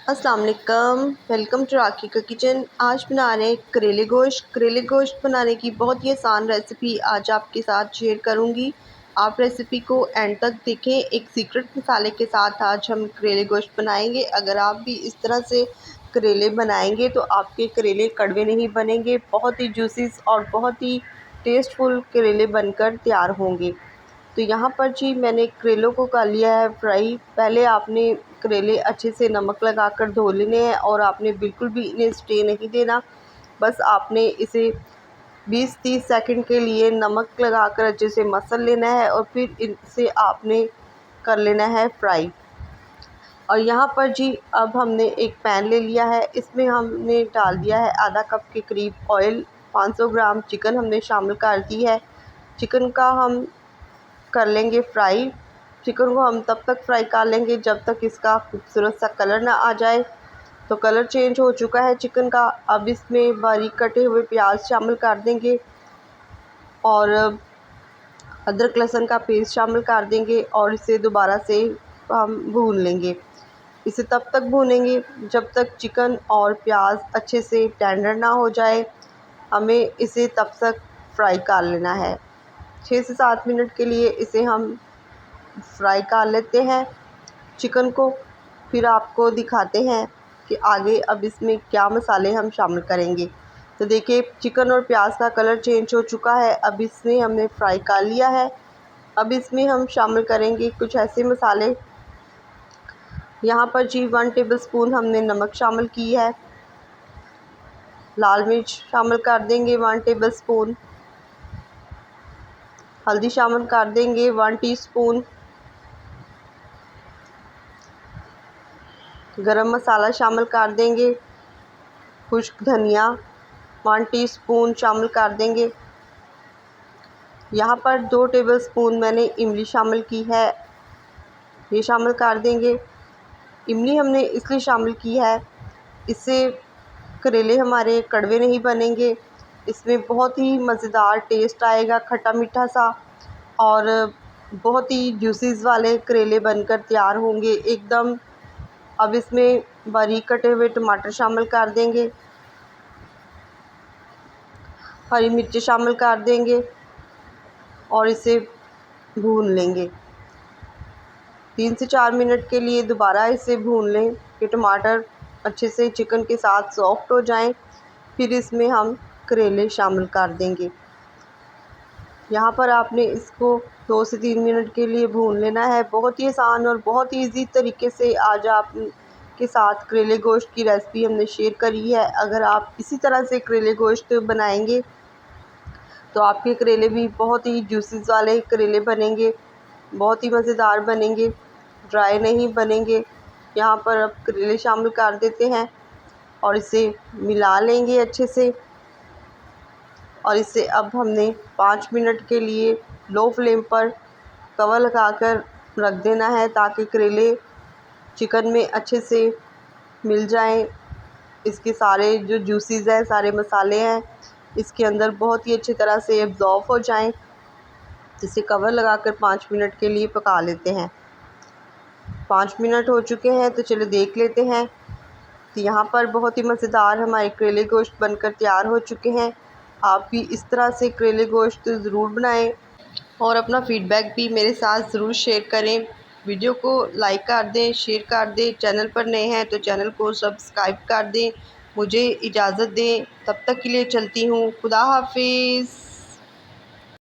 अस्सलाम वालेकुम, welcome to राखी का किचन। आज बना रहे हैं करेले गोश्त। करेले गोश्त बनाने की बहुत ही आसान रेसिपी आज आपके साथ शेयर करूंगी। आप रेसिपी को एंड तक देखें। एक सीक्रेट मसाले के साथ आज हम करेले गोश्त बनाएंगे। अगर आप भी इस तरह से करेले बनाएंगे तो आपके करेले कड़वे नहीं बनेंगे, बहुत ही जूसी और बहुत ही टेस्टफुल करेले बनकर तैयार होंगे। तो यहाँ पर जी मैंने करेलों को कर लिया है फ्राई। पहले आपने करेले अच्छे से नमक लगाकर धो लेने हैं और आपने बिल्कुल भी इन्हें स्टे नहीं देना। बस आपने इसे 20-30 सेकंड के लिए नमक लगाकर अच्छे से मसल लेना है और फिर इसे आपने कर लेना है फ्राई। और यहाँ पर जी अब हमने एक पैन ले लिया है, इसमें हमने डाल दिया है आधा कप के करीब ऑयल। 500 ग्राम चिकन हमने शामिल कर दी है। चिकन का हम कर लेंगे फ्राई। चिकन को हम तब तक फ्राई कर लेंगे जब तक इसका खूबसूरत सा कलर ना आ जाए। तो कलर चेंज हो चुका है चिकन का। अब इसमें बारीक कटे हुए प्याज शामिल कर देंगे और अदरक लहसुन का पेस्ट शामिल कर देंगे और इसे दोबारा से हम भून लेंगे। इसे तब तक भूनेंगे जब तक चिकन और प्याज अच्छे से टेंडर ना हो जाए। हमें इसे तब तक फ्राई कर लेना है। 6 से 7 मिनट के लिए इसे हम फ्राई कर लेते हैं चिकन को। फिर आपको दिखाते हैं कि आगे अब इसमें क्या मसाले हम शामिल करेंगे। तो देखिए चिकन और प्याज का कलर चेंज हो चुका है। अब इसमें हमने फ्राई कर लिया है। अब इसमें हम शामिल करेंगे कुछ ऐसे मसाले। यहाँ पर जी 1 टेबलस्पून हमने नमक शामिल की है। लाल मिर्च शामिल कर देंगे 1 टेबलस्पून। हल्दी शामिल कर देंगे 1 टीस्पून। गरम मसाला शामिल कर देंगे। खुश्क धनिया 1 टीस्पून शामिल कर देंगे। यहाँ पर 2 टेबलस्पून मैंने इमली शामिल की है, ये शामिल कर देंगे। इमली हमने इसलिए शामिल की है, इससे करेले हमारे कड़वे नहीं बनेंगे। इसमें बहुत ही मज़ेदार टेस्ट आएगा, खट्टा मीठा सा, और बहुत ही जूसीज वाले करेले बनकर तैयार होंगे एकदम। अब इसमें बारीक कटे हुए टमाटर शामिल कर देंगे, हरी मिर्ची शामिल कर देंगे और इसे भून लेंगे। 3 से 4 मिनट के लिए दोबारा इसे भून लें कि टमाटर अच्छे से चिकन के साथ सॉफ्ट हो जाएं। फिर इसमें हम करेले शामिल कर देंगे। यहाँ पर आपने इसको 2 से 3 मिनट के लिए भून लेना है। बहुत ही आसान और बहुत ही ईजी तरीके से आज आप के साथ करेले गोश्त की रेसिपी हमने शेयर करी है। अगर आप इसी तरह से करेले गोश्त बनाएंगे तो आपके करेले भी बहुत ही जूसीज वाले करेले बनेंगे, बहुत ही मज़ेदार बनेंगे, ड्राई नहीं बनेंगे। यहाँ पर अब करेले शामिल कर देते हैं और इसे मिला लेंगे अच्छे से। और इसे अब हमने 5 मिनट के लिए लो फ्लेम पर कवर लगाकर रख देना है ताकि करेले चिकन में अच्छे से मिल जाएं। इसके सारे जो जूसीज हैं, सारे मसाले हैं, इसके अंदर बहुत ही अच्छी तरह से एब्जॉर्ब हो जाएं। इसे कवर लगाकर 5 मिनट के लिए पका लेते हैं। 5 मिनट हो चुके हैं तो चलो देख लेते हैं। तो यहाँ पर बहुत ही मज़ेदार हमारे करेले गोश्त बनकर तैयार हो चुके हैं। आप भी इस तरह से करेले गोश्त ज़रूर बनाएं और अपना फ़ीडबैक भी मेरे साथ ज़रूर शेयर करें। वीडियो को लाइक कर दें, शेयर कर दें। चैनल पर नए हैं तो चैनल को सब्सक्राइब कर दें। मुझे इजाज़त दें, तब तक के लिए चलती हूँ। खुदा हाफिज़।